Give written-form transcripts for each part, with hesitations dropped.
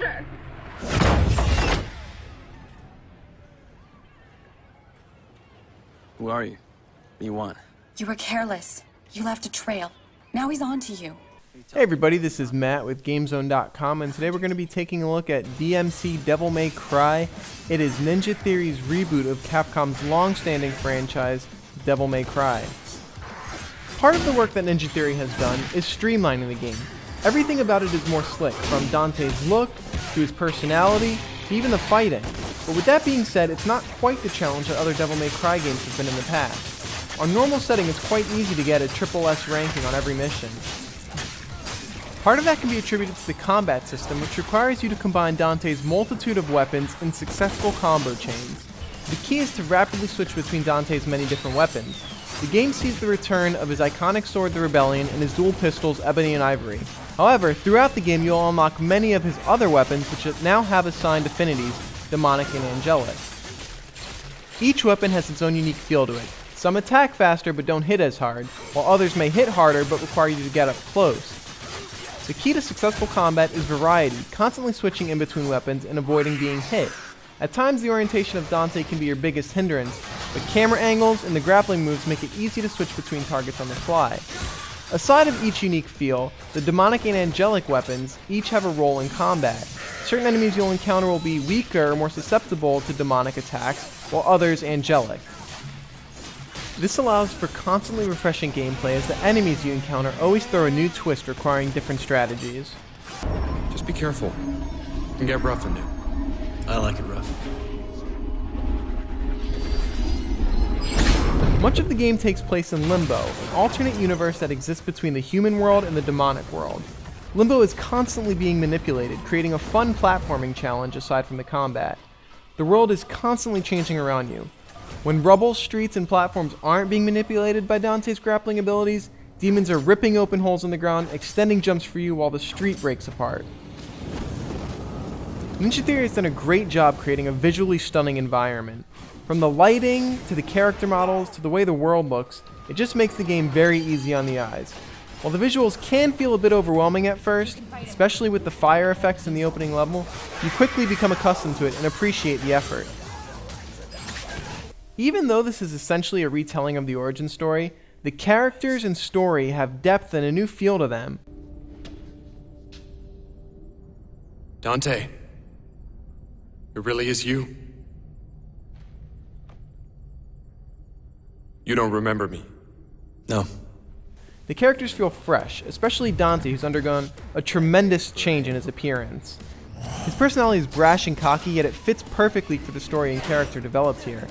treasure! Who are you? What do you want? You were careless. You left a trail. Now he's on to you. Hey everybody, this is Matt with GameZone.com, and today we're going to be taking a look at DmC Devil May Cry. It is Ninja Theory's reboot of Capcom's long-standing franchise, Devil May Cry. Part of the work that Ninja Theory has done is streamlining the game. Everything about it is more slick, from Dante's look, to his personality, to even the fighting. But with that being said, it's not quite the challenge that other Devil May Cry games have been in the past. On normal setting, it's quite easy to get a SSS ranking on every mission. Part of that can be attributed to the combat system, which requires you to combine Dante's multitude of weapons in successful combo chains. The key is to rapidly switch between Dante's many different weapons. The game sees the return of his iconic sword, the Rebellion, and his dual pistols, Ebony and Ivory. However, throughout the game you'll unlock many of his other weapons, which now have assigned affinities, demonic and angelic. Each weapon has its own unique feel to it. Some attack faster but don't hit as hard, while others may hit harder but require you to get up close. The key to successful combat is variety, constantly switching in between weapons and avoiding being hit. At times the orientation of Dante can be your biggest hindrance, but camera angles and the grappling moves make it easy to switch between targets on the fly. Aside of each unique feel, the demonic and angelic weapons each have a role in combat. Certain enemies you'll encounter will be weaker or more susceptible to demonic attacks, while others angelic. This allows for constantly refreshing gameplay, as the enemies you encounter always throw a new twist requiring different strategies. Just be careful. It can get rough in there. I like it rough. Much of the game takes place in Limbo, an alternate universe that exists between the human world and the demonic world. Limbo is constantly being manipulated, creating a fun platforming challenge aside from the combat. The world is constantly changing around you. When rubble, streets, and platforms aren't being manipulated by Dante's grappling abilities, demons are ripping open holes in the ground, extending jumps for you while the street breaks apart. Ninja Theory has done a great job creating a visually stunning environment. From the lighting, to the character models, to the way the world looks, it just makes the game very easy on the eyes. While the visuals can feel a bit overwhelming at first, especially with the fire effects in the opening level, you quickly become accustomed to it and appreciate the effort. Even though this is essentially a retelling of the origin story, the characters and story have depth and a new feel to them. Dante, it really is you. You don't remember me? No. The characters feel fresh, especially Dante, who's undergone a tremendous change in his appearance. His personality is brash and cocky, yet it fits perfectly for the story and character developed here.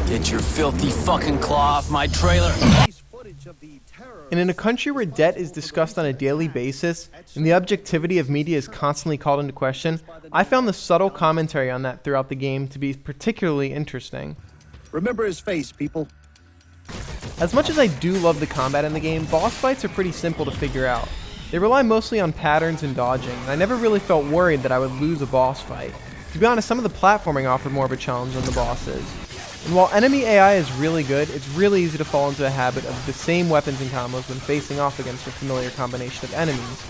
Get your filthy fucking claw off my trailer! And in a country where debt is discussed on a daily basis, and the objectivity of media is constantly called into question, I found the subtle commentary on that throughout the game to be particularly interesting. Remember his face, people. As much as I do love the combat in the game, boss fights are pretty simple to figure out. They rely mostly on patterns and dodging, and I never really felt worried that I would lose a boss fight. To be honest, some of the platforming offered more of a challenge than the bosses. And while enemy AI is really good, it's really easy to fall into a habit of the same weapons and combos when facing off against a familiar combination of enemies.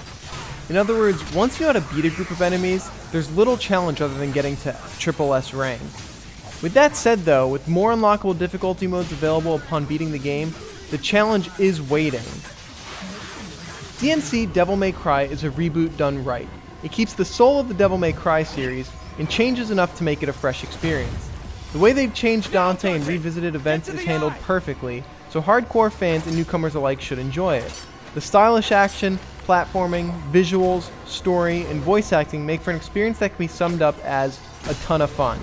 In other words, once you know how to beat a group of enemies, there's little challenge other than getting to SSS rank. With that said though, with more unlockable difficulty modes available upon beating the game, the challenge is waiting. DmC Devil May Cry is a reboot done right. It keeps the soul of the Devil May Cry series and changes enough to make it a fresh experience. The way they've changed Dante and revisited events is handled perfectly, so hardcore fans and newcomers alike should enjoy it. The stylish action, platforming, visuals, story, and voice acting make for an experience that can be summed up as a ton of fun.